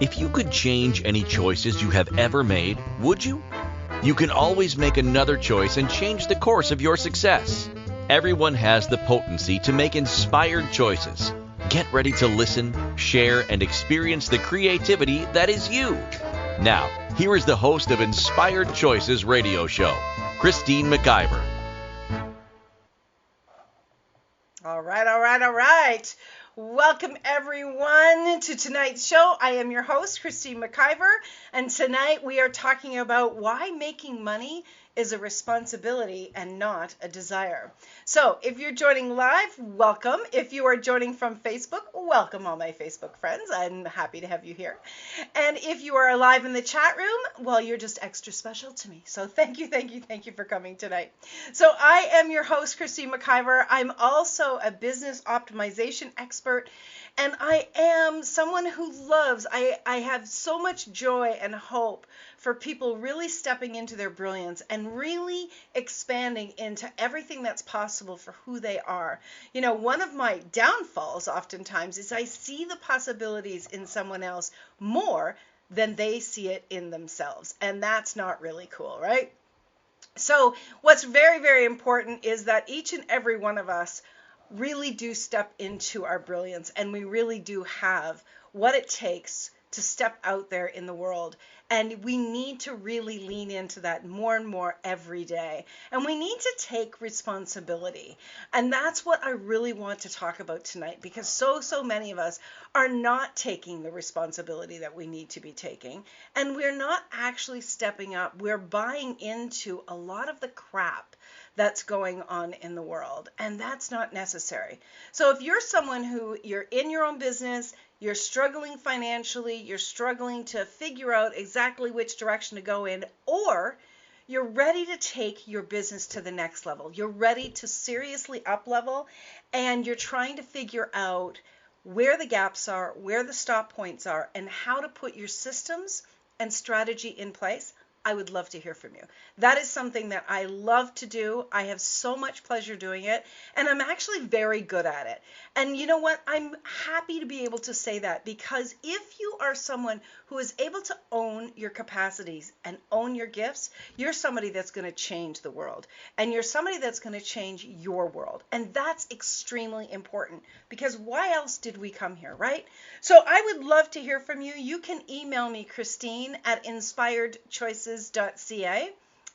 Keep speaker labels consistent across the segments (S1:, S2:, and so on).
S1: If you could change any choices you have ever made, would you? You can always make another choice and change the course of your success. Everyone has the potency to make inspired choices. Get ready to listen, share, and experience the creativity that is you. Now, here is the host of Inspired Choices radio show, Christine McIver.
S2: All right. Welcome, everyone, to tonight's show. I am your host, Christine McIver, and tonight we are talking about why making money is a responsibility and not a desire. So if you're joining live, welcome. If you are joining from Facebook, welcome all my Facebook friends. I'm happy to have you here. And if you are live in the chat room, well, you're just extra special to me. So thank you for coming tonight. So I am your host, Christine McIver. I'm also a business optimization expert, and I am someone who loves, I have so much joy and hope for people really stepping into their brilliance and really expanding into everything that's possible for who they are. You know, one of my downfalls oftentimes is I see the possibilities in someone else more than they see it in themselves. And that's not really cool, right? So what's very, very important is that each and every one of us really do step into our brilliance, and we really do have what it takes to step out there in the world. And we need to really lean into that more and more every day. And we need to take responsibility. And that's what I really want to talk about tonight, because so many of us are not taking the responsibility that we need to be taking. And we're not actually stepping up. We're buying into a lot of the crap that's going on in the world, and that's not necessary. So if you're someone who you're in your own business, you're struggling financially, you're struggling to figure out exactly which direction to go in, or you're ready to take your business to the next level, you're ready to seriously up level, and you're trying to figure out where the gaps are, where the stop points are, and how to put your systems and strategy in place, I would love to hear from you. That is something that I love to do. I have so much pleasure doing it, and I'm actually very good at it. And you know what? I'm happy to be able to say that, because if you are someone who is able to own your capacities and own your gifts, you're somebody that's going to change the world, and you're somebody that's going to change your world. And that's extremely important, because why else did we come here, right? So I would love to hear from you. You can email me, Christine, at inspiredchoices.ca.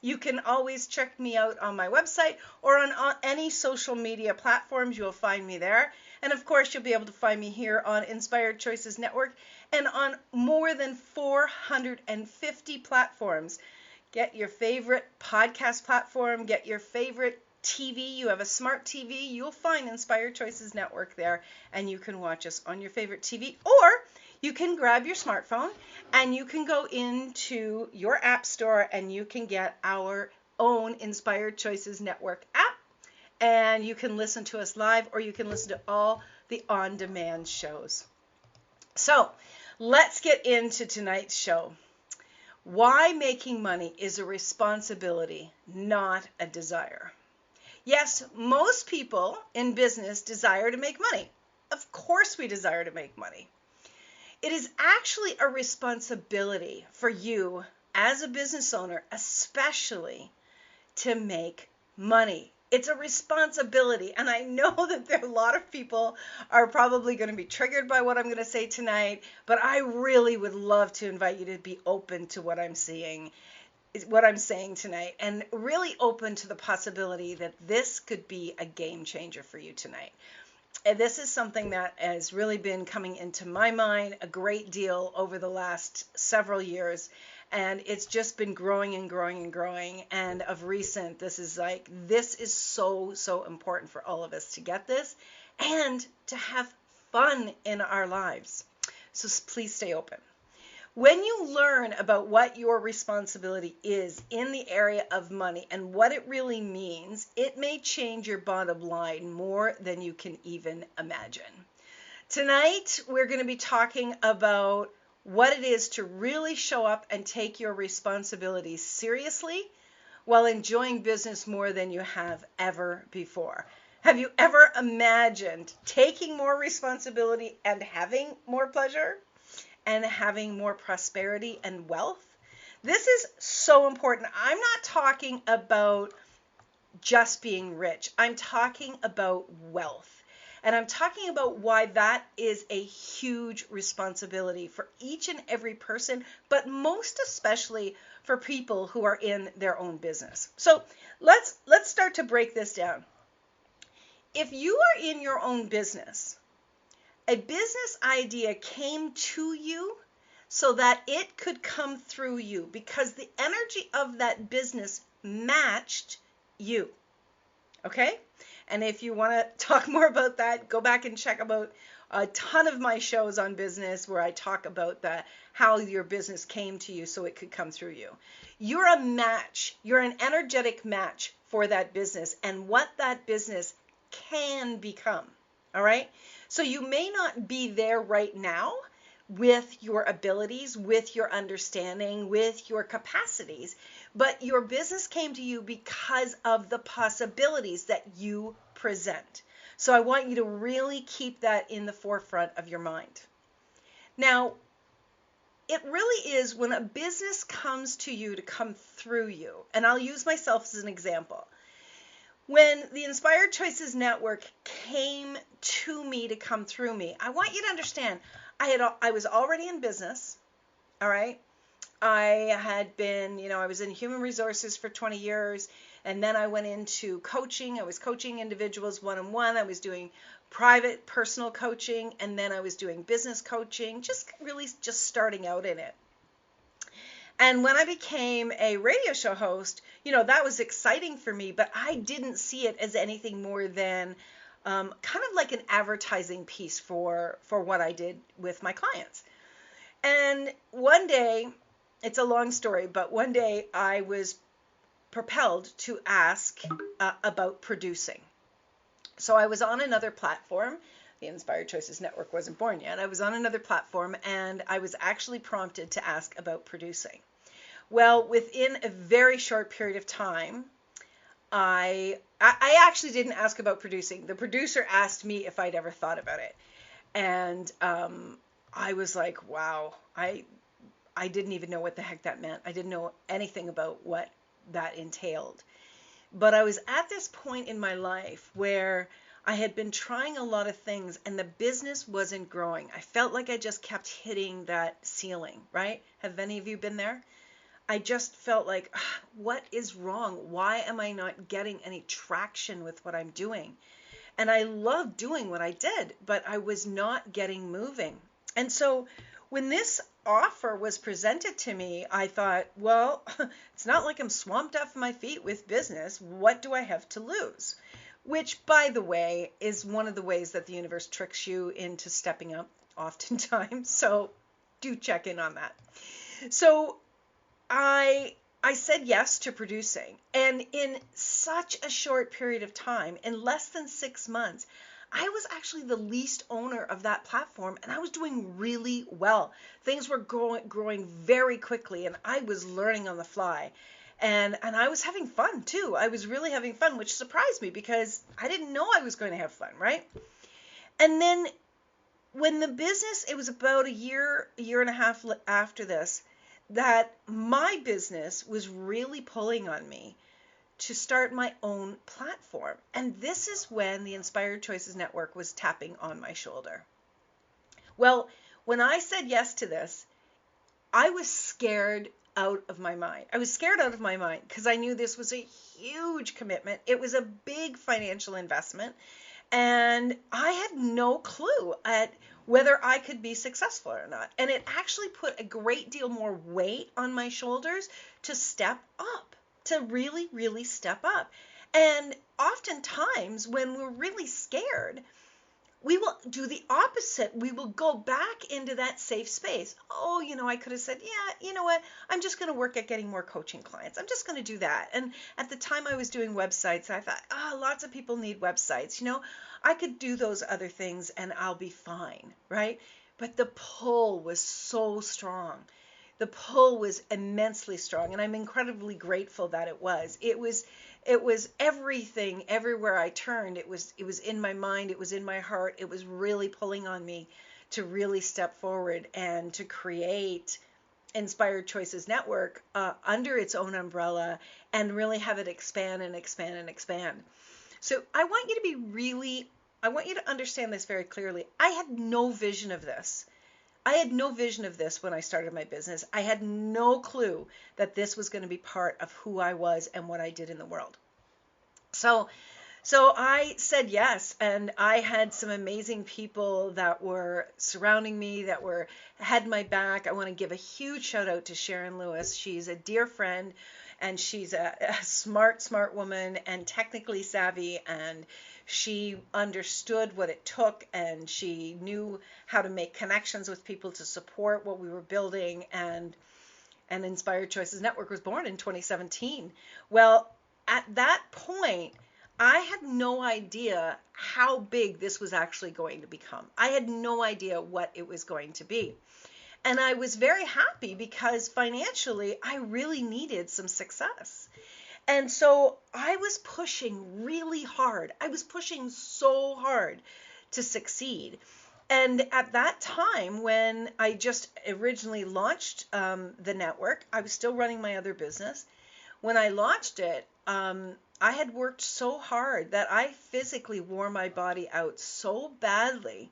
S2: You can always check me out on my website or on any social media platforms. You'll find me there. And of course, you'll be able to find me here on Inspired Choices Network and on more than 450 platforms. Get your favorite podcast platform, get your favorite TV. You have a smart TV, you'll find Inspired Choices Network there, and you can watch us on your favorite TV, or you can grab your smartphone and you can go into your app store and you can get our own Inspired Choices Network app, and you can listen to us live, or you can listen to all the on-demand shows. So let's get into tonight's show. Why making money is a responsibility, not a desire. Yes, most people in business desire to make money. Of course we desire to make money. It is actually a responsibility for you as a business owner, especially, to make money. It's a responsibility, and I know that there are a lot of people are probably going to be triggered by what I'm going to say tonight, but I really would love to invite you to be open to what I'm saying tonight, and really open to the possibility that this could be a game changer for you tonight. And this is something that has really been coming into my mind a great deal over the last several years, and it's just been growing and growing and growing. And of recent, this is so important for all of us to get this and to have fun in our lives. So please stay open. When you learn about what your responsibility is in the area of money and what it really means, it may change your bottom line more than you can even imagine. Tonight, we're going to be talking about what it is to really show up and take your responsibilities seriously while enjoying business more than you have ever before. Have you ever imagined taking more responsibility and having more pleasure? and having more prosperity and wealth. This is so important. I'm not talking about just being rich. I'm talking about wealth. And I'm talking about why that is a huge responsibility for each and every person, but most especially for people who are in their own business. So let's start to break this down. If you are in your own business, a business idea came to you so that it could come through you because the energy of that business matched you. Okay? And if you want to talk more about that, go back and check about a ton of my shows on business where I talk about how your business came to you so it could come through you. You're a match. You're an energetic match for that business and what that business can become. All right? So you may not be there right now with your abilities, with your understanding, with your capacities, but your business came to you because of the possibilities that you present. So I want you to really keep that in the forefront of your mind. Now, it really is when a business comes to you to come through you, and I'll use myself as an example. When the Inspired Choices Network came to me to come through me, I want you to understand, I was already in business, all right? I had been, I was in human resources for 20 years, and then I went into coaching. I was coaching individuals one-on-one. I was doing private personal coaching, and then I was doing business coaching, just starting out in it. And when I became a radio show host, that was exciting for me, but I didn't see it as anything more than kind of like an advertising piece for what I did with my clients. And one day, it's a long story, but one day I was propelled to ask about producing. So I was on another platform. The Inspired Choices Network wasn't born yet. I was on another platform, and I was actually prompted to ask about producing. Well, within a very short period of time, I actually didn't ask about producing. The producer asked me if I'd ever thought about it. And I was like, wow, I didn't even know what the heck that meant. I didn't know anything about what that entailed. But I was at this point in my life where I had been trying a lot of things and the business wasn't growing. I felt like I just kept hitting that ceiling, right? Have any of you been there? I just felt like, what is wrong? Why am I not getting any traction with what I'm doing? And I loved doing what I did, but I was not getting moving. And so when this offer was presented to me, I thought, well, it's not like I'm swamped off my feet with business. What do I have to lose? Which, by the way, is one of the ways that the universe tricks you into stepping up oftentimes. So do check in on that. So I said yes to producing. And in such a short period of time, in less than 6 months, I was actually the least owner of that platform, and I was doing really well. Things were growing very quickly, and I was learning on the fly. And I was having fun too. I was really having fun, which surprised me because I didn't know I was going to have fun, right? And then when the business, it was about a year and a half after this, that my business was really pulling on me to start my own platform. And this is when the Inspired Choices Network was tapping on my shoulder. Well, when I said yes to this, I was scared out of my mind. I was scared out of my mind because I knew this was a huge commitment. It was a big financial investment, and I had no clue at whether I could be successful or not. And it actually put a great deal more weight on my shoulders to step up, to really, really step up. And oftentimes when we're really scared, we will do the opposite. We will go back into that safe space. Oh, I could have said, yeah, you know what? I'm just going to work at getting more coaching clients. I'm just going to do that. And at the time I was doing websites, I thought, lots of people need websites. I could do those other things and I'll be fine, right? But the pull was so strong. The pull was immensely strong, and I'm incredibly grateful that it was. It was everything, everywhere I turned. It was in my mind. It was in my heart. It was really pulling on me to really step forward and to create Inspired Choices Network under its own umbrella and really have it expand and expand and expand. So I want you to understand this very clearly. I had no vision of this. I had no vision of this when I started my business. I had no clue that this was going to be part of who I was and what I did in the world. So I said yes, and I had some amazing people that were surrounding me, that had my back. I want to give a huge shout out to Sharon Lewis. She's a dear friend, and she's a smart woman and technically savvy, and she understood what it took, and she knew how to make connections with people to support what we were building, and Inspired Choices Network was born in 2017. Well, at that point, I had no idea how big this was actually going to become. I had no idea what it was going to be. And I was very happy because financially, I really needed some success. And so I was pushing really hard. I was pushing so hard to succeed. And at that time, when I just originally launched the network, I was still running my other business. When I launched it, I had worked so hard that I physically wore my body out so badly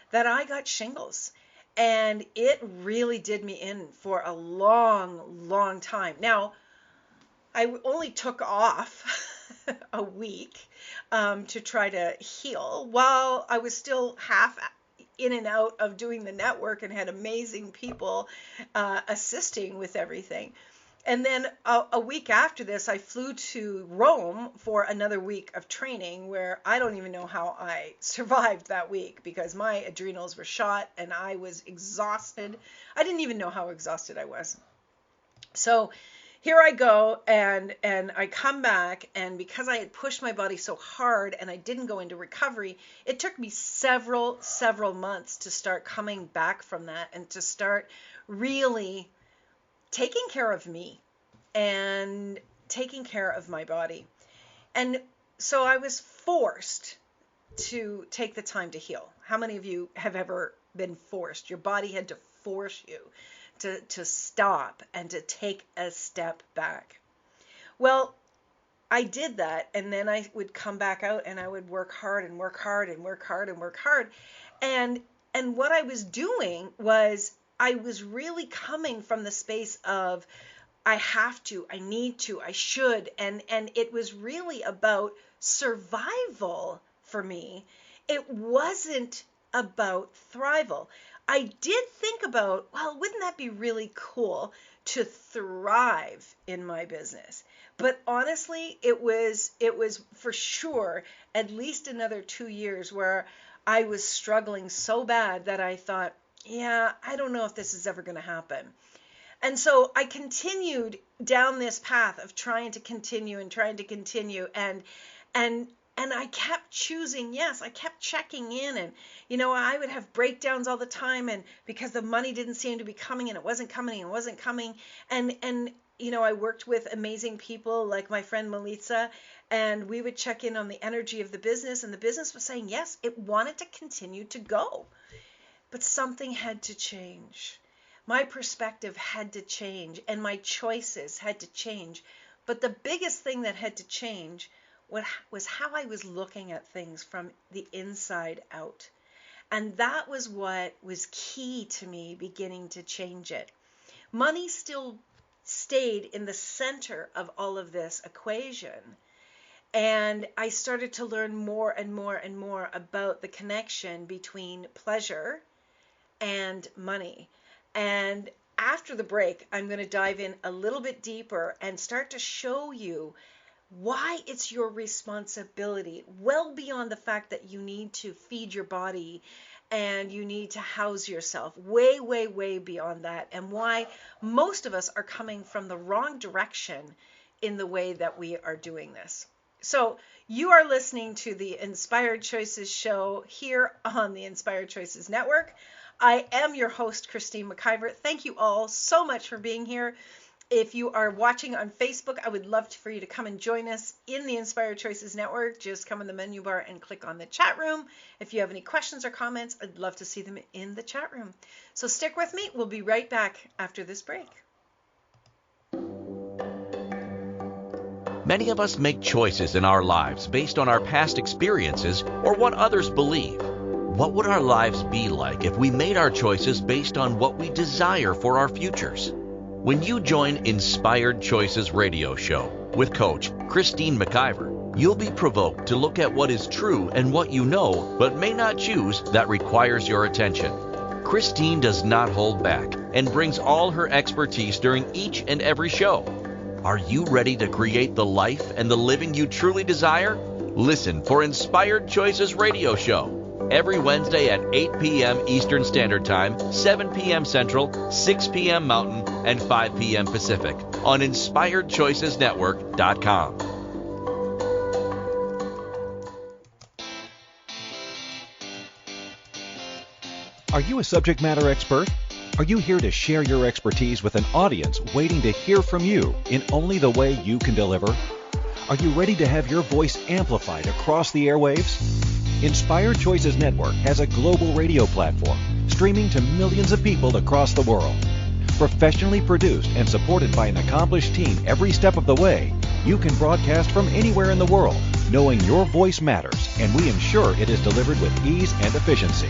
S2: that I got shingles. And it really did me in for a long time. Now, I only took off a week to try to heal while I was still half in and out of doing the network and had amazing people assisting with everything. And then a week after this, I flew to Rome for another week of training where I don't even know how I survived that week because my adrenals were shot and I was exhausted. I didn't even know how exhausted I was. So here I go, and I come back, and because I had pushed my body so hard and I didn't go into recovery, it took me several months to start coming back from that and to start really taking care of me and taking care of my body. And so I was forced to take the time to heal. How many of you have ever been forced? Your body had to force you to stop and to take a step back. Well, I did that, and then I would come back out and I would work hard and work hard and work hard and work hard. And what I was doing was I was really coming from the space of I have to, I need to, I should, and it was really about survival for me. It wasn't about thrival. I did think about, well, wouldn't that be really cool to thrive in my business? But honestly, it was for sure at least another 2 years where I was struggling so bad that I thought, yeah, I don't know if this is ever going to happen. And so I continued down this path of trying to continue and I kept choosing, yes, I kept checking in, and, I would have breakdowns all the time, and because the money didn't seem to be coming, and it wasn't coming, and I worked with amazing people like my friend Melissa, and we would check in on the energy of the business, and the business was saying, yes, it wanted to continue to go, but something had to change. My perspective had to change, and my choices had to change, but the biggest thing that had to change was how I was looking at things from the inside out. And that was what was key to me beginning to change it. Money still stayed in the center of all of this equation. And I started to learn more and more about the connection between pleasure and money. And after the break, I'm going to dive in a little bit deeper and start to show you why it's your responsibility, well beyond the fact that you need to feed your body and you need to house yourself, way beyond that, and why most of us are coming from the wrong direction in the way that we are doing this. So you are listening to the Inspired Choices show here on the Inspired Choices Network. I am your host, Christine McIver. Thank you all so much for being here. If you are watching on Facebook, I would love for you to come and join us in the Inspired Choices Network. Just come in the menu bar and click on the chat room. If you have any questions or comments, I'd love to see them in the chat room. So stick with me. We'll be right back after this break.
S1: Many of us make choices in our lives based on our past experiences or what others believe. What would our lives be like if we made our choices based on what we desire for our futures? When you join Inspired Choices Radio Show with Coach Christine McIver, you'll be provoked to look at what is true and what you know but may not choose that requires your attention. Christine does not hold back and brings all her expertise during each and every show. Are you ready to create the life and the living you truly desire? Listen for Inspired Choices Radio Show every Wednesday at 8 p.m. Eastern Standard Time, 7 p.m. Central, 6 p.m. Mountain, and 5 p.m. Pacific on InspiredChoicesNetwork.com.
S3: Are you a subject matter expert? Are you here to share your expertise with an audience waiting to hear from you in only the way you can deliver? Are you ready to have your voice amplified across the airwaves? Inspired Choices Network has a global radio platform streaming to millions of people across the world. Professionally produced and supported by an accomplished team every step of the way, you can broadcast from anywhere in the world, knowing your voice matters, and we ensure it is delivered with ease and efficiency.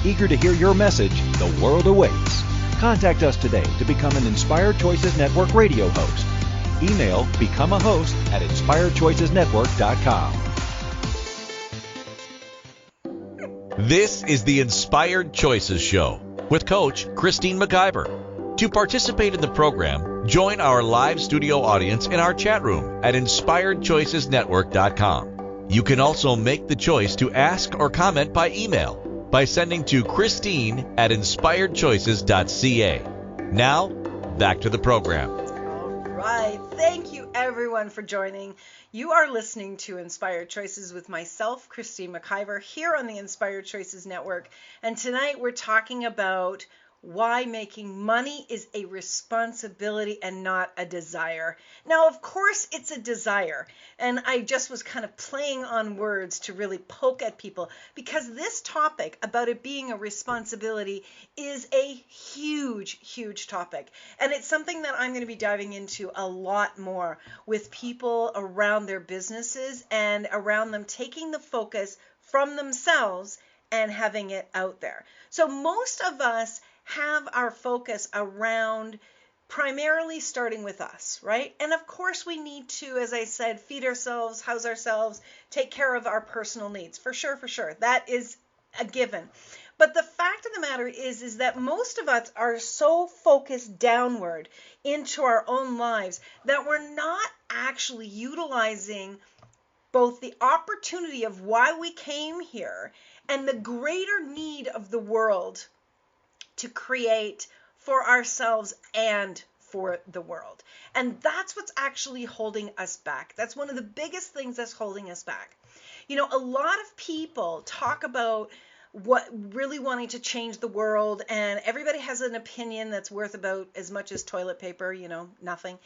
S3: Eager to hear your message, the world awaits. Contact us today to become an Inspired Choices Network radio host. Email become a host at InspiredChoicesNetwork.com.
S1: This is the Inspired Choices Show with Coach Christine McIver. To participate in the program, join our live studio audience in our chat room at InspiredChoicesNetwork.com. You can also make the choice to ask or comment by email by sending to Christine@InspiredChoices.ca. Now, back to the program.
S2: All right. Thank you, everyone, for joining. You are listening to Inspired Choices with myself, Christine McIver, here on the Inspired Choices Network. And tonight we're talking about why making money is a responsibility and not a desire. Now, of course, it's a desire. And I just was kind of playing on words to really poke at people because this topic about it being a responsibility is a huge, huge topic. And it's something that I'm going to be diving into a lot more with people around their businesses and around them taking the focus from themselves and having it out there. So most of us have our focus around primarily starting with us, right? And of course we need to, as I said, feed ourselves, house ourselves, take care of our personal needs. For sure, for sure. That is a given. But the fact of the matter is that most of us are so focused downward into our own lives that we're not actually utilizing both the opportunity of why we came here and the greater need of the world to create for ourselves and for the world. And that's what's actually holding us back. That's one of the biggest things that's holding us back. You know, a lot of people talk about what really wanting to change the world, and everybody has an opinion that's worth about as much as toilet paper, you know, nothing.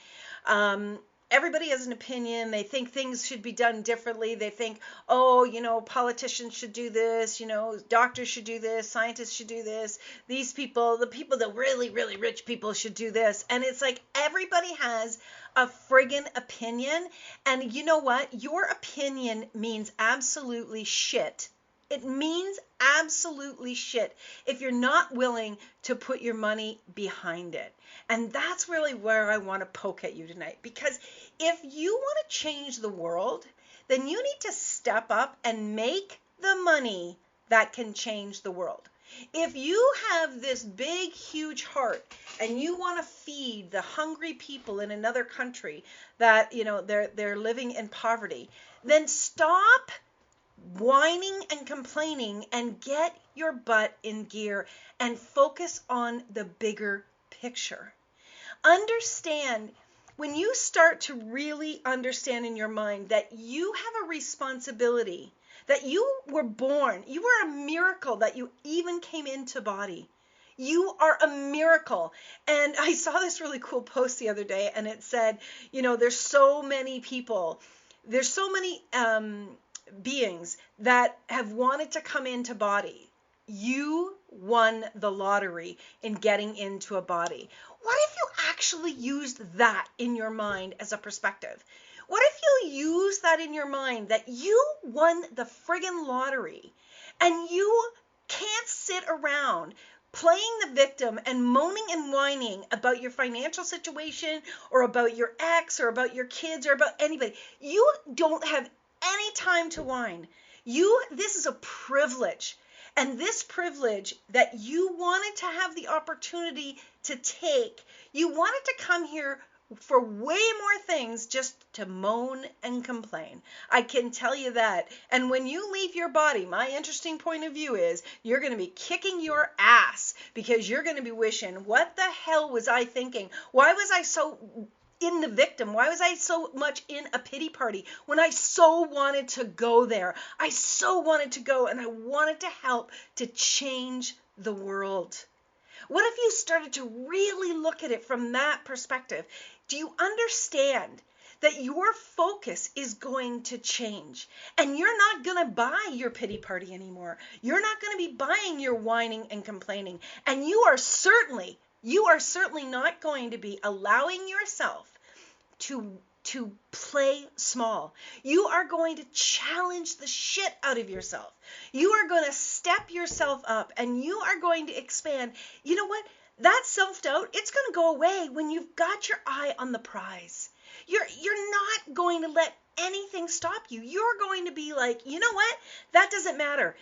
S2: Everybody has an opinion. They think things should be done differently. They think, oh, you know, politicians should do this, you know, doctors should do this, scientists should do this. These people, the people that really, really rich people should do this. And it's like everybody has a friggin' opinion. And you know what? Your opinion means absolutely shit. It means absolutely shit if you're not willing to put your money behind it. And that's really where I want to poke at you tonight. Because if you want to change the world, then you need to step up and make the money that can change the world. If you have this big, huge heart and you want to feed the hungry people in another country that, you know, they're living in poverty, then stop whining and complaining and get your butt in gear and focus on the bigger picture. Understand, when you start to really understand in your mind that you have a responsibility, that you were born, you were a miracle that you even came into body. You are a miracle. And I saw this really cool post the other day, and it said, there's so many people, there's so many beings that have wanted to come into body. You won the lottery in getting into a body. What if you actually used that in your mind as a perspective? What if you use that in your mind that you won the friggin' lottery and you can't sit around playing the victim and moaning and whining about your financial situation or about your ex or about your kids or about anybody? You don't have any time to whine. This is a privilege. And this privilege that you wanted to have the opportunity to take, you wanted to come here for way more things just to moan and complain. I can tell you that. And when you leave your body, my interesting point of view is you're going to be kicking your ass because you're going to be wishing, what the hell was I thinking? Why was I so in the victim? Why was I so much in a pity party when I so wanted to go there? I so wanted to go, and I wanted to help to change the world. What if you started to really look at it from that perspective? Do you understand that your focus is going to change, and you're not going to buy your pity party anymore? You're not going to be buying your whining and complaining, and you are certainly not going to be allowing yourself to play small. You are going to challenge the shit out of yourself. You are going to step yourself up, and you are going to expand. You know what? That self-doubt, it's going to go away when you've got your eye on the prize. You're not going to let anything stop you. You're going to be like, you know what? That doesn't matter.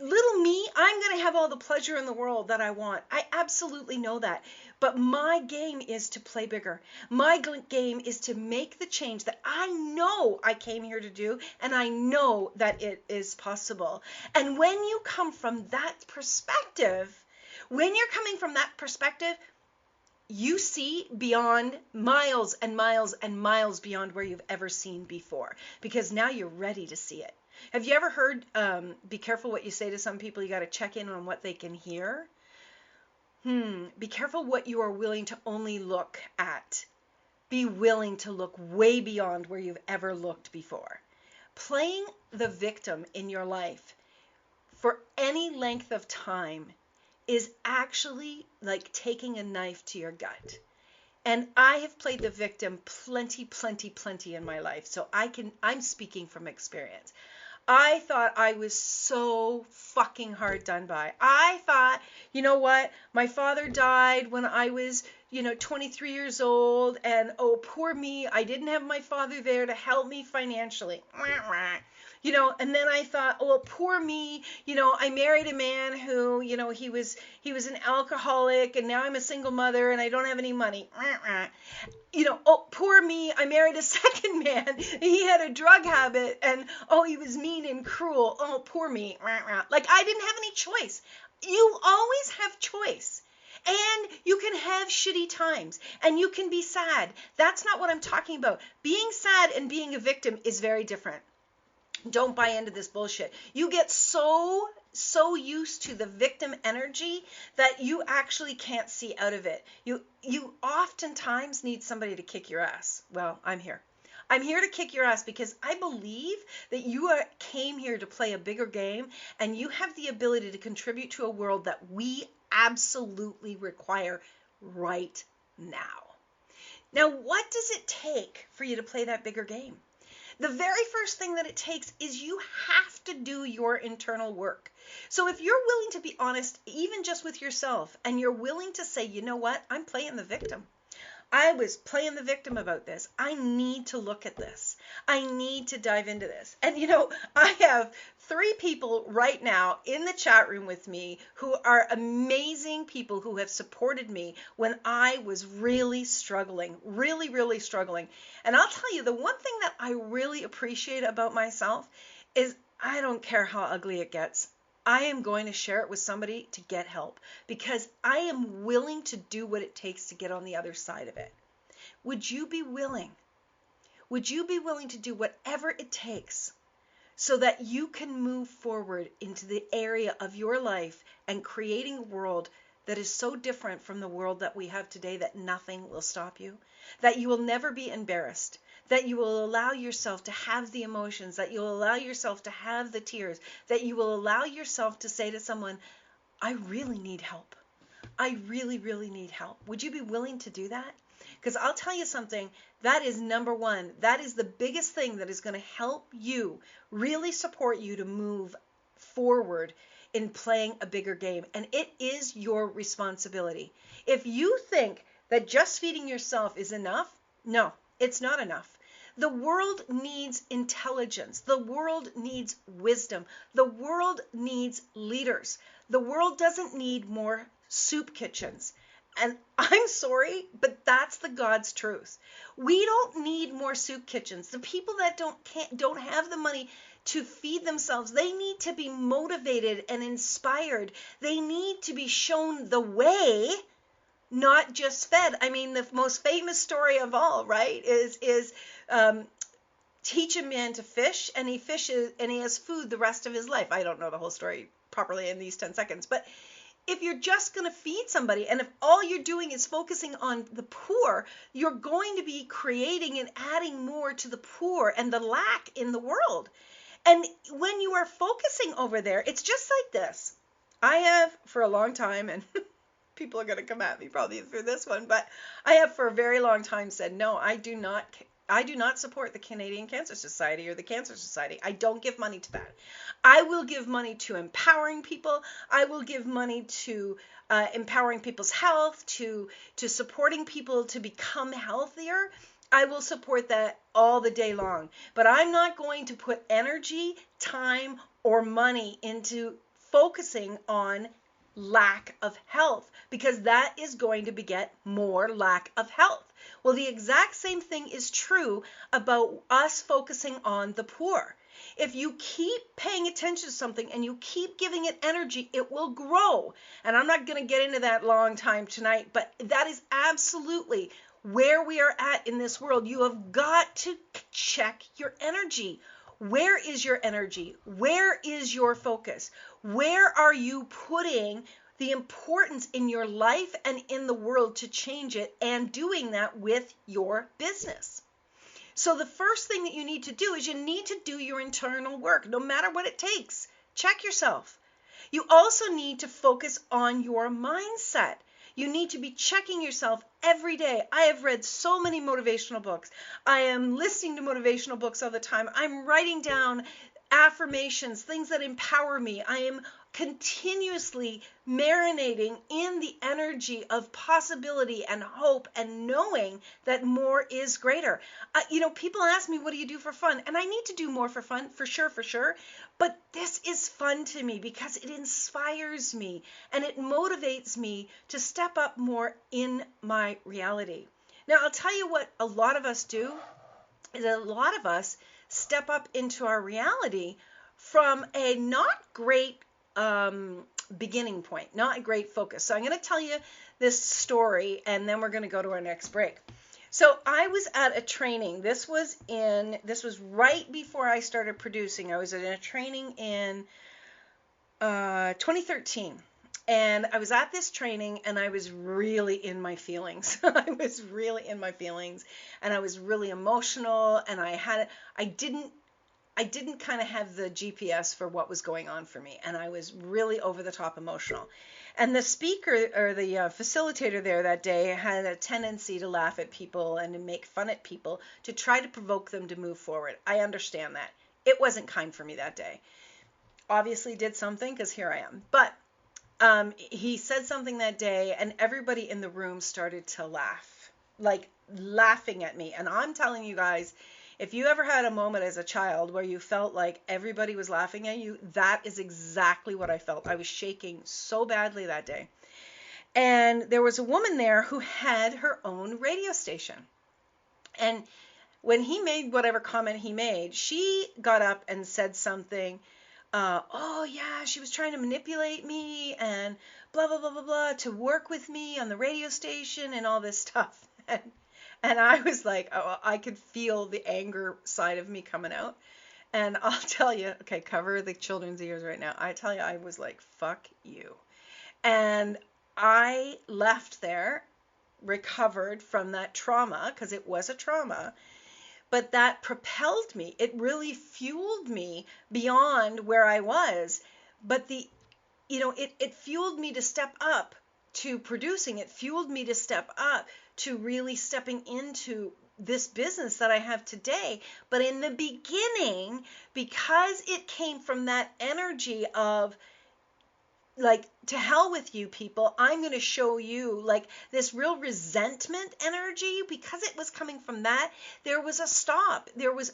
S2: Little me, I'm going to have all the pleasure in the world that I want. I absolutely know that. But my game is to play bigger. My game is to make the change that I know I came here to do, and I know that it is possible. And when you come from that perspective, you see beyond miles and miles and miles beyond where you've ever seen before, because now you're ready to see it. Have you ever heard, be careful what you say to some people? You got to check in on what they can hear. Be careful what you are willing to only look at. Be willing to look way beyond where you've ever looked before. Playing the victim in your life for any length of time is actually like taking a knife to your gut. And I have played the victim plenty in my life. So I'm speaking from experience. I thought I was so fucking hard done by. I thought, you know what? My father died when I was, 23 years old, and oh, poor me. I didn't have my father there to help me financially. And then I thought, oh, poor me. I married a man who, he was an alcoholic, and now I'm a single mother and I don't have any money. Oh, poor me. I married a second man. He had a drug habit, and oh, he was mean and cruel. Oh, poor me. Like, I didn't have any choice. You always have choice. And you can have shitty times, and you can be sad. That's not what I'm talking about. Being sad and being a victim is very different. Don't buy into this bullshit. You get so used to the victim energy that you actually can't see out of it. You oftentimes need somebody to kick your ass. Well, I'm here. I'm here to kick your ass because I believe that you came here to play a bigger game, and you have the ability to contribute to a world that we absolutely require right now. Now, what does it take for you to play that bigger game? The very first thing that it takes is you have to do your internal work. So if you're willing to be honest, even just with yourself, and you're willing to say, you know what, I'm playing the victim. I was playing the victim about this. I need to look at this. I need to dive into this. And I have 3 people right now in the chat room with me who are amazing people who have supported me when I was really struggling, really struggling. And I'll tell you, the one thing that I really appreciate about myself is I don't care how ugly it gets. I am going to share it with somebody to get help, because I am willing to do what it takes to get on the other side of it. Would you be willing? Would you be willing to do whatever it takes so that you can move forward into the area of your life and creating a world that is so different from the world that we have today that nothing will stop you, that you will never be embarrassed, that you will allow yourself to have the emotions, that you'll allow yourself to have the tears, that you will allow yourself to say to someone, I really need help. I really, really need help. Would you be willing to do that? Because I'll tell you something, that is number one. That is the biggest thing that is going to help you, really support you to move forward in playing a bigger game. And it is your responsibility. If you think that just feeding yourself is enough, no, it's not enough. The world needs intelligence. The world needs wisdom. The world needs leaders. The world doesn't need more soup kitchens. And I'm sorry, but that's the God's truth. We don't need more soup kitchens. The people that don't have the money to feed themselves, they need to be motivated and inspired. They need to be shown the way, not just fed. I mean, the most famous story of all, right, is teach a man to fish, and he fishes, and he has food the rest of his life. I don't know the whole story properly in these 10 seconds, but if you're just going to feed somebody, and if all you're doing is focusing on the poor, you're going to be creating and adding more to the poor and the lack in the world. And when you are focusing over there, it's just like this. I have for a long time, and people are going to come at me probably through this one, but I have for a very long time said, no, I do not support the Canadian Cancer Society or the Cancer Society. I don't give money to that. I will give money to empowering people. I will give money to empowering people's health, to supporting people to become healthier. I will support that all the day long. But I'm not going to put energy, time, or money into focusing on lack of health, because that is going to beget more lack of health. Well, the exact same thing is true about us focusing on the poor. If you keep paying attention to something and you keep giving it energy, it will grow. And I'm not going to get into that long time tonight, but that is absolutely where we are at in this world. You have got to check your energy. Where is your energy? Where is your focus? Where are you putting the importance in your life and in the world to change it, and doing that with your business? So the first thing that you need to do is you need to do your internal work, no matter what it takes. Check yourself. You also need to focus on your mindset. You need to be checking yourself every day. I have read so many motivational books. I am listening to motivational books all the time. I'm writing down affirmations, things that empower me. I am continuously marinating in the energy of possibility and hope and knowing that more is greater. People ask me, what do you do for fun? And I need to do more for fun, for sure. But this is fun to me because it inspires me and it motivates me to step up more in my reality. Now, I'll tell you what a lot of us do is a lot of us step up into our reality from a not great beginning point, not a great focus. So I'm going to tell you this story, and then we're going to go to our next break. So I was at a training. This was right before I started producing. I was at a training in 2013. And I was at this training, and I was really in my feelings. I was really in my feelings, and I was really emotional, and I didn't kind of have the GPS for what was going on for me, and I was really over the top emotional. And the speaker, or the facilitator there that day, had a tendency to laugh at people and to make fun at people to try to provoke them to move forward. I understand that. It wasn't kind for me that day. Obviously did something, because here I am. But he said something that day, and everybody in the room started to laugh, like laughing at me. And I'm telling you guys, if you ever had a moment as a child where you felt like everybody was laughing at you, that is exactly what I felt. I was shaking so badly that day. And there was a woman there who had her own radio station. And when he made whatever comment he made, she got up and said something. Oh yeah, she was trying to manipulate me and blah, blah, blah, blah, blah, to work with me on the radio station and all this stuff. And I was like, oh, I could feel the anger side of me coming out. And I'll tell you, okay, cover the children's ears right now. I tell you, I was like, fuck you. And I left there, recovered from that trauma, because it was a trauma, but that propelled me. It really fueled me beyond where I was. But it fueled me to step up to producing. It fueled me to step up to really stepping into this business that I have today. But in the beginning, because it came from that energy of, like, to hell with you people, I'm going to show you, like, this real resentment energy, because it was coming from that, there was a stop.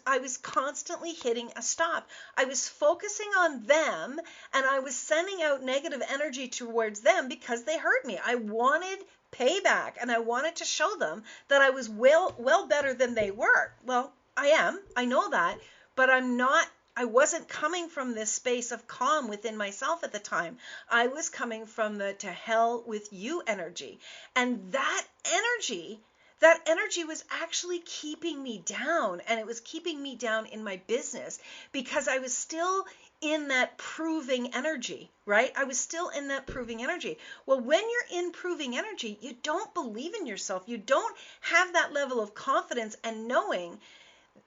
S2: I was constantly hitting a stop. I was focusing on them, and I was sending out negative energy towards them because they hurt me. I wanted payback, and I wanted to show them that I was well better than they were. Well, I am. I know that, but I wasn't coming from this space of calm within myself at the time. I was coming from the to hell with you energy. And that energy was actually keeping me down, and it was keeping me down in my business because I was still in that proving energy, right? I was still in that proving energy. Well, when you're in proving energy, you don't believe in yourself. You don't have that level of confidence and knowing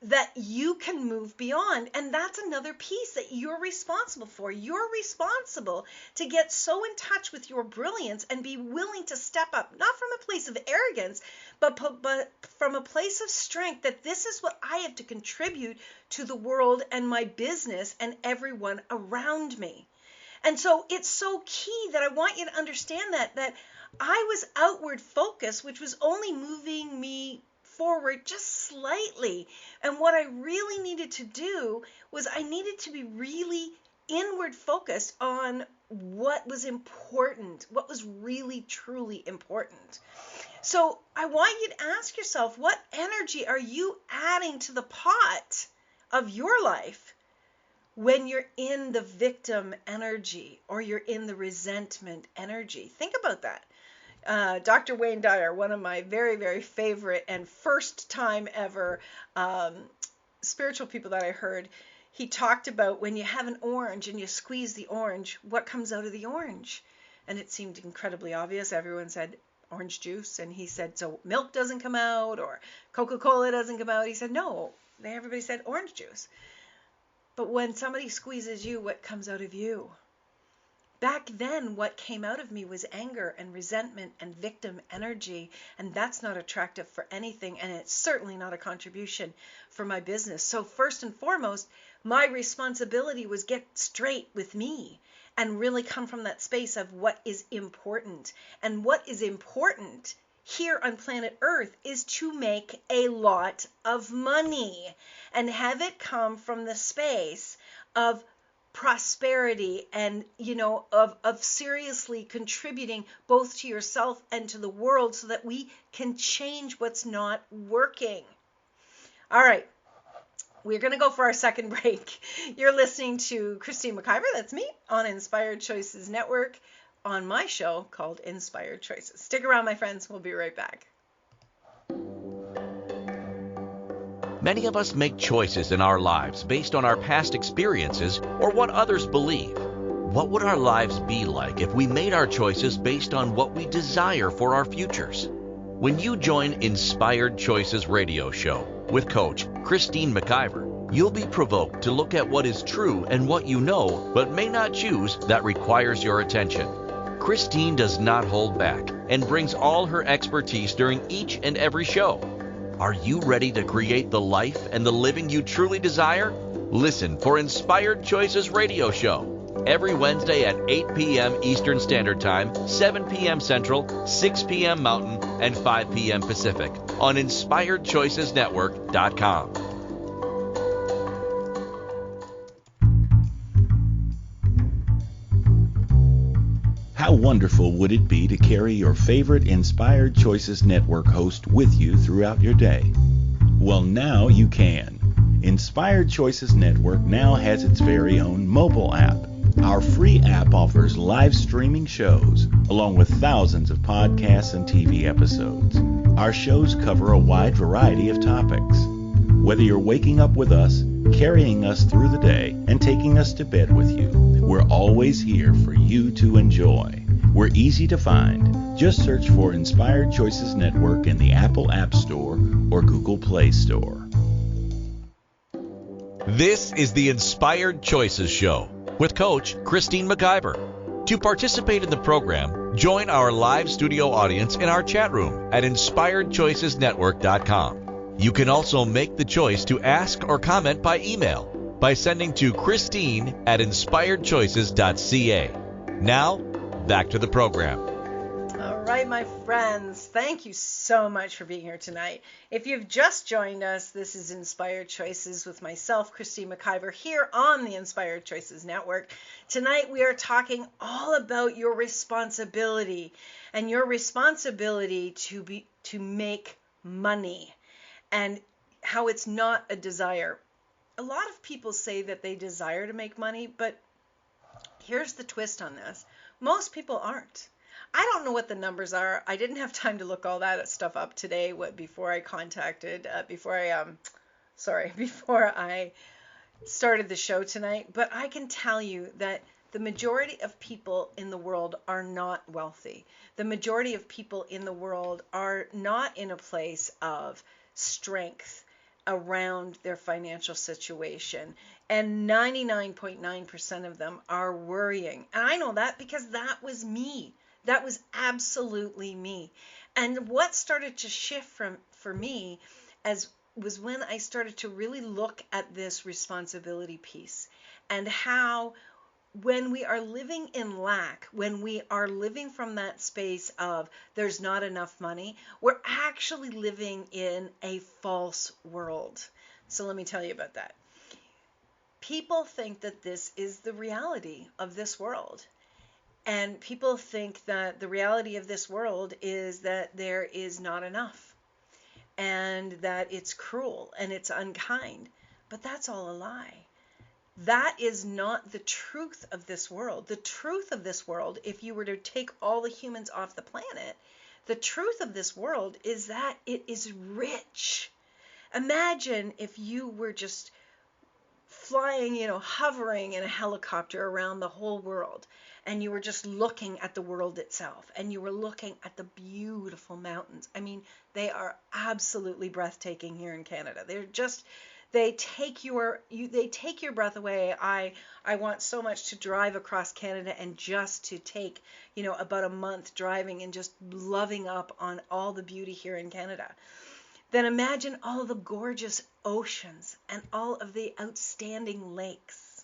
S2: that you can move beyond. And that's another piece that you're responsible for. You're responsible to get so in touch with your brilliance and be willing to step up, not from a place of arrogance, but from a place of strength, that this is what I have to contribute to the world and my business and everyone around me. And so it's so key that I want you to understand that I was outward focused, which was only moving me forward just slightly. And what I really needed to do was I needed to be really inward focused on what was important, what was really truly important. So I want you to ask yourself, what energy are you adding to the pot of your life when you're in the victim energy or you're in the resentment energy? Think about that. Dr. Wayne Dyer, one of my very, very favorite and first time ever spiritual people that I heard, he talked about when you have an orange and you squeeze the orange, what comes out of the orange? And it seemed incredibly obvious. Everyone said orange juice. And he said, so milk doesn't come out or Coca-Cola doesn't come out? He said, no, everybody said orange juice. But when somebody squeezes you, what comes out of you? Back then, what came out of me was anger and resentment and victim energy, and that's not attractive for anything, and it's certainly not a contribution for my business. So first and foremost, my responsibility was get straight with me and really come from that space of what is important. And what is important here on planet Earth is to make a lot of money and have it come from the space of prosperity and, of seriously contributing both to yourself and to the world so that we can change what's not working. All right. We're going to go for our second break. You're listening to Christine McIver, that's me, on Inspired Choices Network on my show called Inspired Choices. Stick around, my friends. We'll be right back.
S1: Many of us make choices in our lives based on our past experiences or what others believe. What would our lives be like if we made our choices based on what we desire for our futures? When you join Inspired Choices Radio Show with Coach Christine McIver, you'll be provoked to look at what is true and what you know but may not choose that requires your attention. Christine does not hold back and brings all her expertise during each and every show. Are you ready to create the life and the living you truly desire? Listen for Inspired Choices Radio Show every Wednesday at 8 p.m. Eastern Standard Time, 7 p.m. Central, 6 p.m. Mountain, and 5 p.m. Pacific on InspiredChoicesNetwork.com.
S4: How wonderful would it be to carry your favorite Inspired Choices Network host with you throughout your day? Well, now you can. Inspired Choices Network now has its very own mobile app. Our free app offers live streaming shows, along with thousands of podcasts and TV episodes. Our shows cover a wide variety of topics. Whether you're waking up with us, carrying us through the day, and taking us to bed with you, we're always here for you to enjoy. We're easy to find. Just search for Inspired Choices Network in the Apple App Store or Google Play Store.
S1: This is the Inspired Choices Show with Coach Christine McIver. To participate in the program, join our live studio audience in our chat room at inspiredchoicesnetwork.com. You can also make the choice to ask or comment by email by sending to Christine@inspiredchoices.ca. Now, back to the program.
S2: All right, my friends, thank you so much for being here tonight. If you've just joined us, this is Inspired Choices with myself, Christine McIver, here on the Inspired Choices Network. Tonight we are talking all about your responsibility and your responsibility to make money and how it's not a desire. A lot of people say that they desire to make money, but here's the twist on this. Most people aren't. I don't know what the numbers are. I didn't have time to look all that stuff up today before I started the show tonight. But I can tell you that the majority of people in the world are not wealthy. The majority of people in the world are not in a place of strength around their financial situation. And 99.9% of them are worrying. And I know that because that was me. That was absolutely me. And what started to shift for me was when I started to really look at this responsibility piece and how when we are living in lack, when we are living from that space of there's not enough money, we're actually living in a false world. So let me tell you about that. People think that this is the reality of this world. And people think that the reality of this world is that there is not enough and that it's cruel and it's unkind. But that's all a lie. That is not the truth of this world. The truth of this world, if you were to take all the humans off the planet, the truth of this world is that it is rich. Imagine if you were just flying, hovering in a helicopter around the whole world, and you were just looking at the world itself, and you were looking at the beautiful mountains. I mean, they are absolutely breathtaking here in Canada. They take your breath away. I want so much to drive across Canada and just to take, about a month driving and just loving up on all the beauty here in Canada. Then imagine all of the gorgeous oceans and all of the outstanding lakes.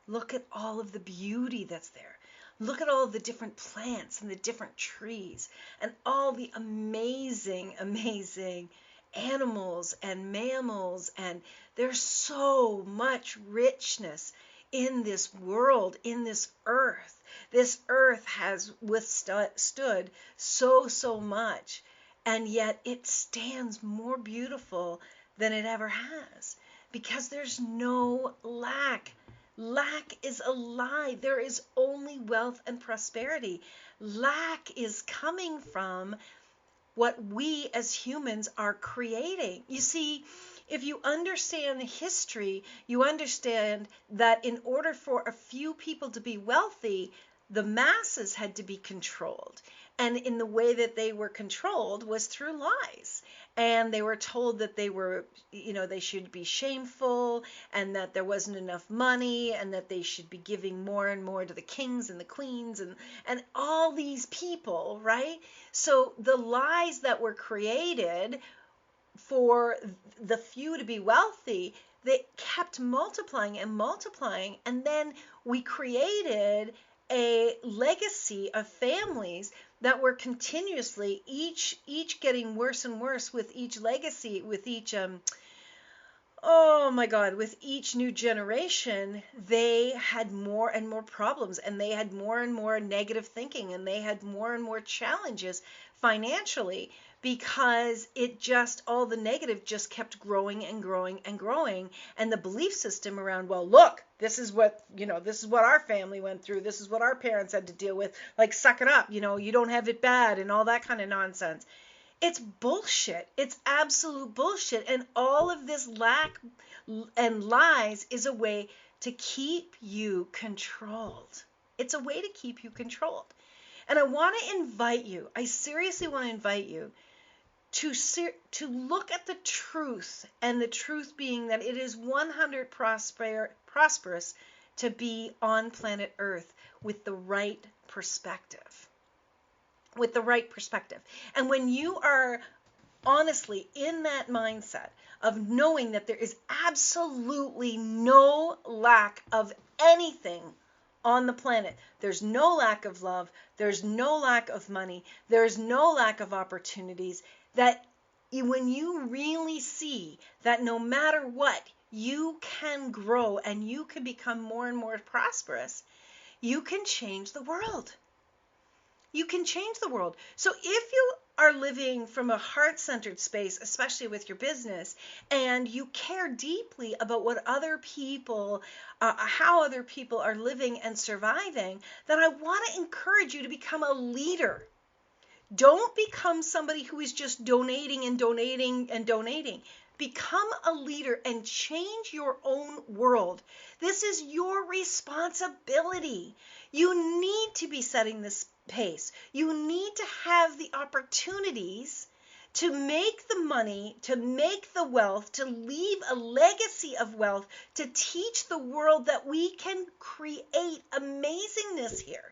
S2: Look at all of the beauty that's there. Look at all of the different plants and the different trees and all the amazing, amazing animals and mammals. And there's so much richness in this world, in this earth. This earth has withstood so much. And yet it stands more beautiful than it ever has because there's no lack. Lack is a lie. There is only wealth and prosperity. Lack is coming from what we as humans are creating. You see, if you understand history, you understand that in order for a few people to be wealthy, the masses had to be controlled. And in the way that they were controlled was through lies. And they were told that they were, they should be shameful and that there wasn't enough money and that they should be giving more and more to the kings and the queens and all these people, right? So the lies that were created for the few to be wealthy, they kept multiplying and multiplying. And then we created a legacy of families that were continuously each getting worse and worse with each legacy, with each with each new generation. They had more and more problems, and they had more and more negative thinking, and they had more and more challenges financially because all the negative just kept growing and growing and growing. And the belief system around, well, look, this is what our family went through. This is what our parents had to deal with. Like, suck it up. You don't have it bad and all that kind of nonsense. It's bullshit. It's absolute bullshit. And all of this lack and lies is a way to keep you controlled. It's a way to keep you controlled. And I want to invite you, I seriously want to invite you to look at the truth, and the truth being that it is 100% prosperous to be on planet Earth with the right perspective. With the right perspective. And when you are honestly in that mindset of knowing that there is absolutely no lack of anything on the planet, there's no lack of love, there's no lack of money, there's no lack of opportunities, that when you really see that no matter what, you can grow and you can become more and more prosperous, you can change the world. You can change the world. So if you are living from a heart-centered space, especially with your business, and you care deeply about what other people, how other people are living and surviving, then I want to encourage you to become a leader. Don't become somebody who is just donating and donating and donating. Become a leader and change your own world. This is your responsibility. You need to be setting this pace. You need to have the opportunities to make the money, to make the wealth, to leave a legacy of wealth, to teach the world that we can create amazingness here.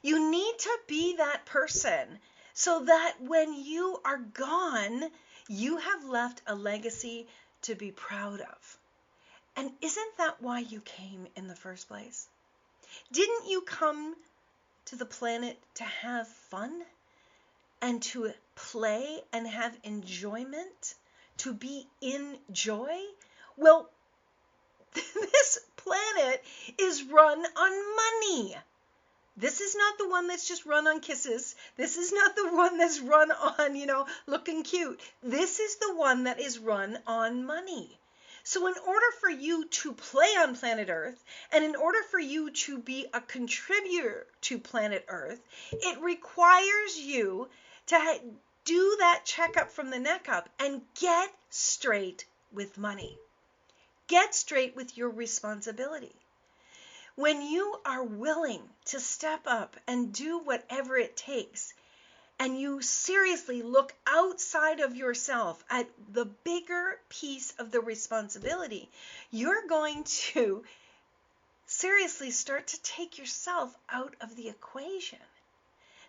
S2: You need to be that person so that when you are gone, you have left a legacy to be proud of. And isn't that why you came in the first place? Didn't you come to the planet to have fun and to play and have enjoyment, to be in joy? Well, this planet is run on money. This is not the one that's just run on kisses. This is not the one that's run on, looking cute. This is the one that is run on money. So in order for you to play on planet Earth, and in order for you to be a contributor to planet Earth, it requires you to do that checkup from the neck up and get straight with money. Get straight with your responsibility. When you are willing to step up and do whatever it takes, and you seriously look outside of yourself at the bigger piece of the responsibility, you're going to seriously start to take yourself out of the equation.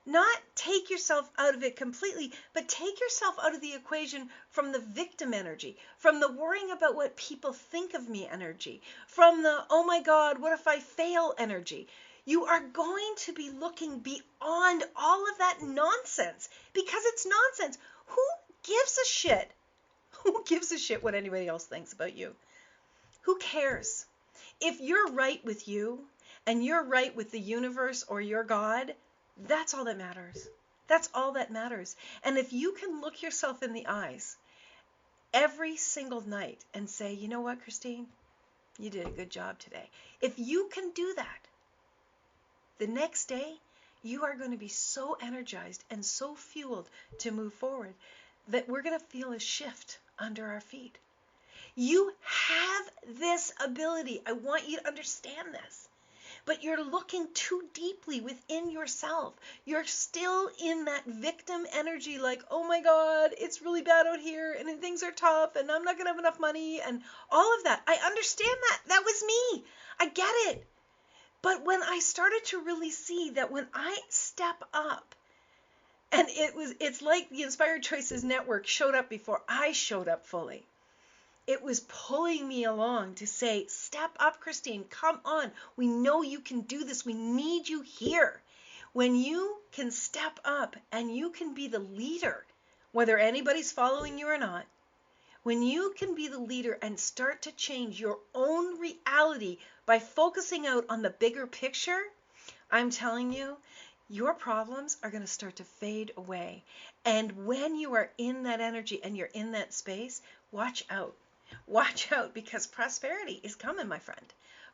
S2: Not take yourself out of it completely, but take yourself out of the equation from the victim energy, from the worrying about what people think of me energy, from the, oh my God, what if I fail energy. You are going to be looking beyond all of that nonsense, because it's nonsense. Who gives a shit? Who gives a shit what anybody else thinks about you? Who cares? If you're right with you and you're right with the universe or your God, that's all that matters. That's all that matters. And if you can look yourself in the eyes every single night and say, you know what, Christine, you did a good job today. If you can do that, the next day, you are going to be so energized and so fueled to move forward that we're going to feel a shift under our feet. You have this ability. I want you to understand this. But you're looking too deeply within yourself. You're still in that victim energy, like, oh my God, it's really bad out here and things are tough and I'm not going to have enough money and all of that. I understand that. That was me. I get it. But when I started to really see that when I step up, and it's like the Inspired Choices Network showed up before I showed up fully. It was pulling me along to say, step up, Christine, come on. We know you can do this. We need you here. When you can step up and you can be the leader, whether anybody's following you or not, when you can be the leader and start to change your own reality by focusing out on the bigger picture, I'm telling you, your problems are going to start to fade away. And when you are in that energy and you're in that space, watch out. Watch out, because prosperity is coming, my friend.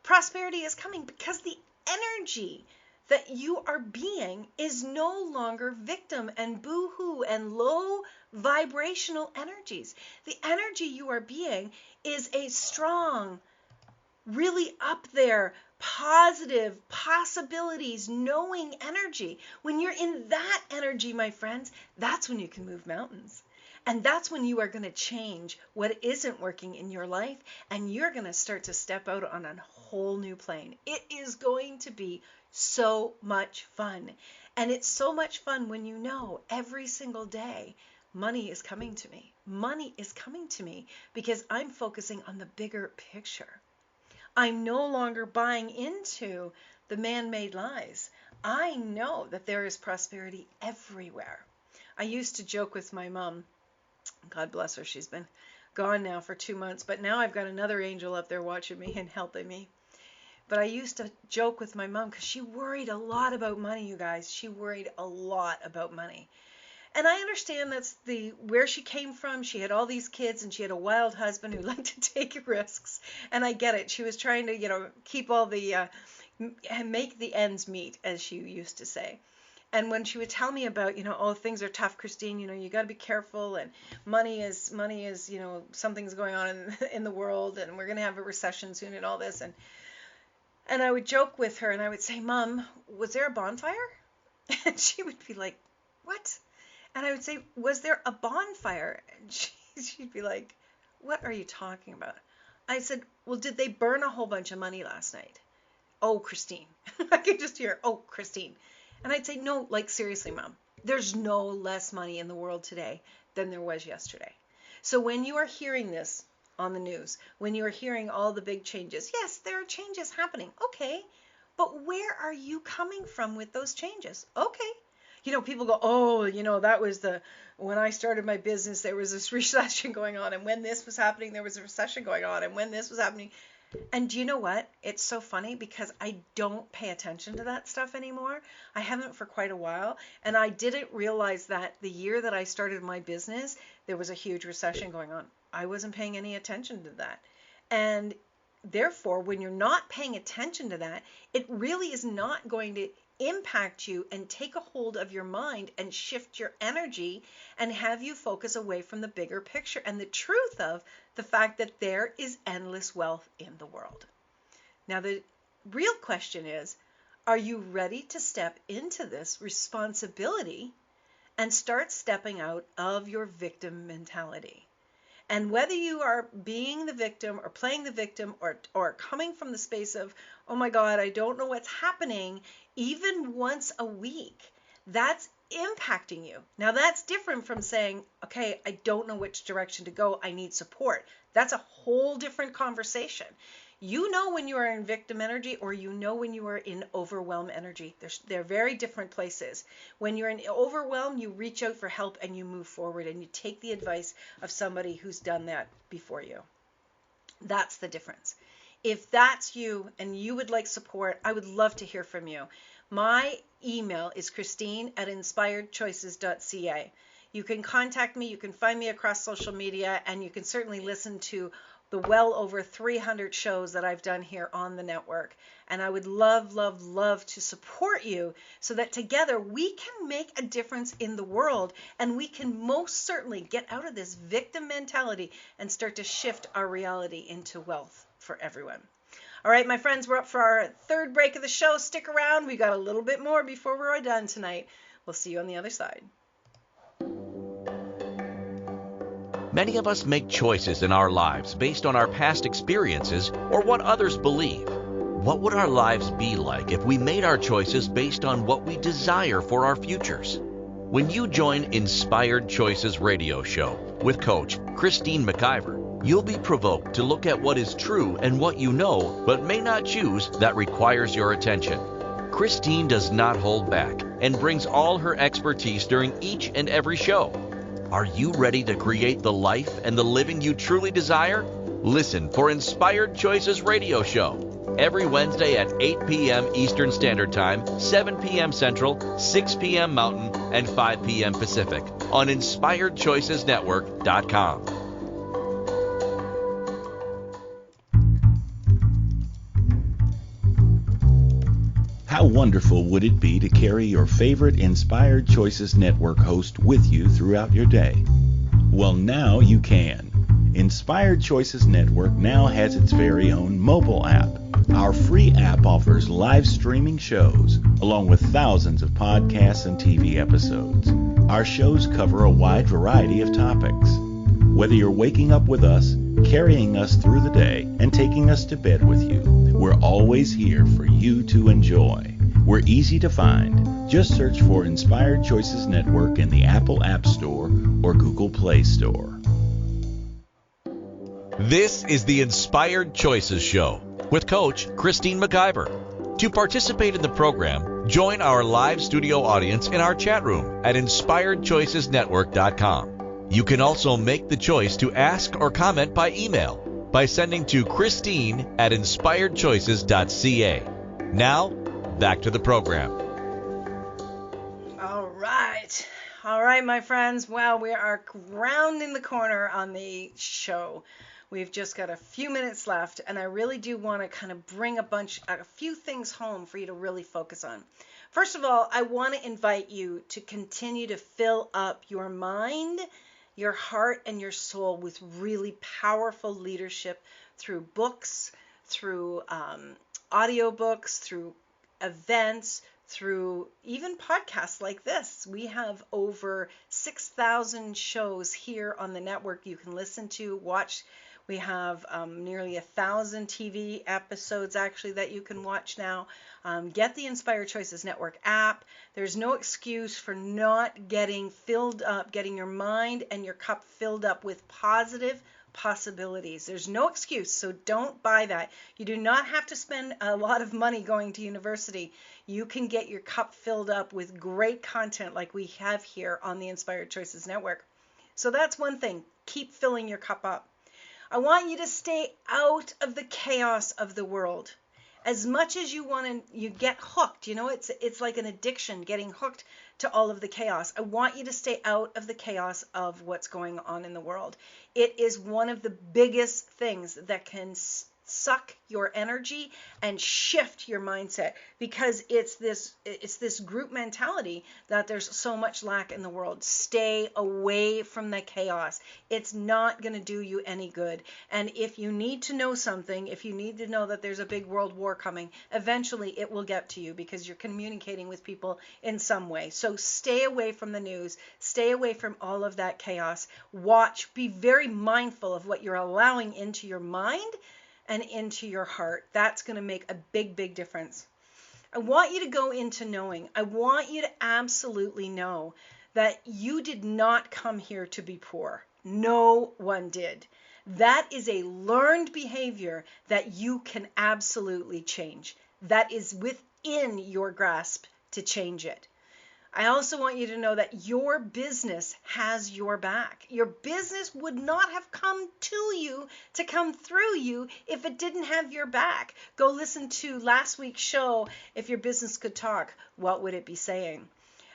S2: Prosperity is coming because the energy that you are being is no longer victim and boo-hoo and low vibrational energies. The energy you are being is a strong, really up there, positive possibilities, knowing energy. When you're in that energy, my friends, that's when you can move mountains. And that's when you are going to change what isn't working in your life, and you're going to start to step out on a whole new plane. It is going to be so much fun. And it's so much fun when you know every single day money is coming to me. Money is coming to me because I'm focusing on the bigger picture. I'm no longer buying into the man-made lies. I know that there is prosperity everywhere. I used to joke with my mom. God bless her. She's been gone now for 2 months, but now I've got another angel up there watching me and helping me. But I used to joke with my mom because she worried a lot about money, you guys. She worried a lot about money. And I understand that's where she came from. She had all these kids and she had a wild husband who liked to take risks. And I get it. She was trying to, keep all the, make the ends meet, as she used to say. And when she would tell me about, oh, things are tough, Christine, you got to be careful, and money is, something's going on in the world, and we're going to have a recession soon and all this. And I would joke with her and I would say, Mom, was there a bonfire? And she would be like, what? And I would say, was there a bonfire? And she'd be like, what are you talking about? I said, well, did they burn a whole bunch of money last night? Oh, Christine. I could just hear, oh, Christine. And I'd say, no, seriously, Mom, there's no less money in the world today than there was yesterday. So when you are hearing this on the news, when you are hearing all the big changes, yes, there are changes happening. Okay. But where are you coming from with those changes? Okay. People go, oh, that was when I started my business, there was this recession going on. And when this was happening, there was a recession going on. And when this was happening. And do you know what? It's so funny because I don't pay attention to that stuff anymore. I haven't for quite a while. And I didn't realize that the year that I started my business, there was a huge recession going on. I wasn't paying any attention to that. And therefore, when you're not paying attention to that, it really is not going to impact you and take a hold of your mind and shift your energy and have you focus away from the bigger picture and the truth of the fact that there is endless wealth in the world. Now, the real question is, are you ready to step into this responsibility and start stepping out of your victim mentality? And whether you are being the victim or playing the victim or coming from the space of, oh my God, I don't know what's happening, even once a week, that's impacting you. Now that's different from saying, okay, I don't know which direction to go, I need support. That's a whole different conversation. You know when you are in victim energy or you know when you are in overwhelm energy. They're very different places. When you're in overwhelm, you reach out for help and you move forward and you take the advice of somebody who's done that before you. That's the difference. If that's you and you would like support, I would love to hear from you. My email is christine@inspiredchoices.ca. You can contact me, you can find me across social media, and you can certainly listen to the well over 300 shows that I've done here on the network. And I would love, love, love to support you so that together we can make a difference in the world and we can most certainly get out of this victim mentality and start to shift our reality into wealth for everyone. All right, my friends, we're up for our third break of the show. Stick around. We got a little bit more before we're done tonight. We'll see you on the other side.
S1: Many of us make choices in our lives based on our past experiences or what others believe. What would our lives be like if we made our choices based on what we desire for our futures? When you join Inspired Choices radio show with Coach Christine McIver, you'll be provoked to look at what is true and what you know but may not choose that requires your attention. Christine does not hold back and brings all her expertise during each and every show. Are you ready to create the life and the living you truly desire? Listen for Inspired Choices radio show every Wednesday at 8 p.m. Eastern Standard Time, 7 p.m. Central, 6 p.m. Mountain, and 5 p.m. Pacific on InspiredChoicesNetwork.com.
S4: How wonderful would it be to carry your favorite Inspired Choices Network host with you throughout your day? Well, now you can. Inspired Choices Network now has its very own mobile app. Our free app offers live streaming shows, along with thousands of podcasts and TV episodes. Our shows cover a wide variety of topics. Whether you're waking up with us, carrying us through the day, and taking us to bed with you, we're always here for you to enjoy. We're easy to find. Just search for Inspired Choices Network in the Apple App Store or Google Play Store.
S1: This is the Inspired Choices Show with Coach Christine McIver. To participate in the program, join our live studio audience in our chat room at inspiredchoicesnetwork.com. You can also make the choice to ask or comment by email by sending to Christine@inspiredchoices.ca. Now, back to the program.
S2: All right, my friends. Well, we are rounding the corner on the show. We've just got a few minutes left, and I really do want to kind of bring a few things home for you to really focus on. First of all, I want to invite you to continue to fill up your mind, your heart, and your soul with really powerful leadership through books, through audiobooks, through events, through even podcasts like this. We have over 6,000 shows here on the network you can listen to, watch. We have nearly 1,000 TV episodes actually that you can watch now. Get the Inspired Choices Network app. There's no excuse for not getting filled up, getting your mind and your cup filled up with positive possibilities. There's no excuse, so don't buy that. You do not have to spend a lot of money going to university. You can get your cup filled up with great content like we have here on the Inspired Choices Network. So that's one thing. Keep filling your cup up. I want you to stay out of the chaos of the world. As much as you get hooked, it's like an addiction, getting hooked to all of the chaos. I want you to stay out of the chaos of what's going on in the world. It is one of the biggest things that can suck your energy and shift your mindset, because it's this group mentality that there's so much lack in the world. Stay away from the chaos. It's not going to do you any good. And if you need to know something, if you need to know that there's a big world war coming, eventually it will get to you because you're communicating with people in some way. So stay away from the news. Stay away from all of that chaos. Watch. Be very mindful of what you're allowing into your mind and into your heart. That's going to make a big, big difference. I want you to go into knowing. I want you to absolutely know that you did not come here to be poor. No one did. That is a learned behavior that you can absolutely change. That is within your grasp to change it. I also want you to know that your business has your back. Your business would not have come to you to come through you if it didn't have your back. Go listen to last week's show, If Your Business Could Talk, What Would It Be Saying?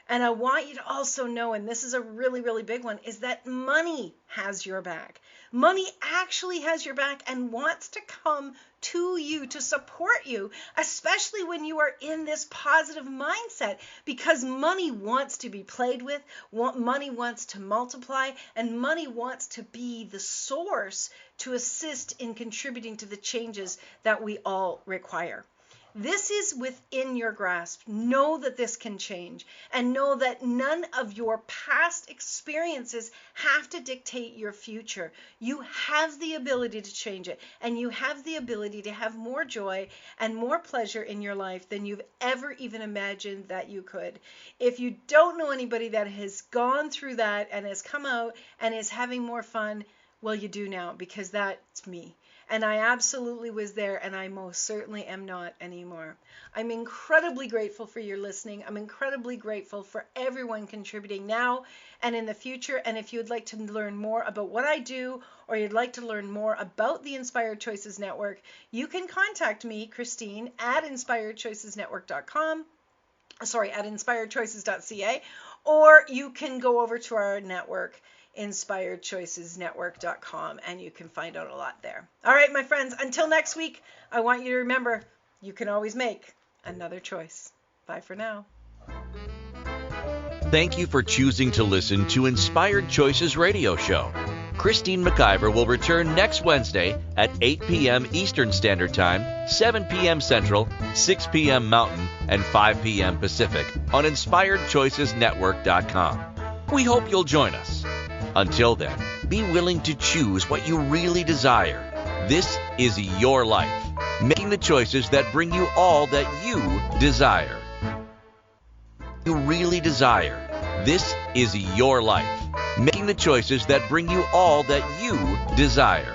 S2: And I want you to also know, and this is a really, really big one, is that money has your back. Money actually has your back and wants to come to you to support you, especially when you are in this positive mindset, because money wants to be played with, money wants to multiply, and money wants to be the source to assist in contributing to the changes that we all require. This is within your grasp. Know that this can change, and know that none of your past experiences have to dictate your future. You have the ability to change it, and you have the ability to have more joy and more pleasure in your life than you've ever even imagined that you could. If you don't know anybody that has gone through that and has come out and is having more fun, well, you do now, because that's me. And I absolutely was there, and I most certainly am not anymore. I'm incredibly grateful for your listening. I'm incredibly grateful for everyone contributing now and in the future. And if you'd like to learn more about what I do, or you'd like to learn more about the Inspired Choices Network, you can contact me, Christine, at inspiredchoicesnetwork.com. At inspiredchoices.ca, or you can go over to our network, inspiredchoicesnetwork.com, and you can find out a lot there. All right, my friends, until next week, I want you to remember, you can always make another choice. Bye for now.
S1: Thank you for choosing to listen to Inspired Choices Radio Show. Christine McIver will return next Wednesday at 8 p.m. Eastern Standard Time, 7 p.m. Central, 6 p.m. Mountain, and 5 p.m. Pacific on InspiredChoicesNetwork.com. We hope you'll join us. Until then, be willing to choose what you really desire. This is your life, making the choices that bring you all that you desire. You really desire. This is your life, making the choices that bring you all that you desire.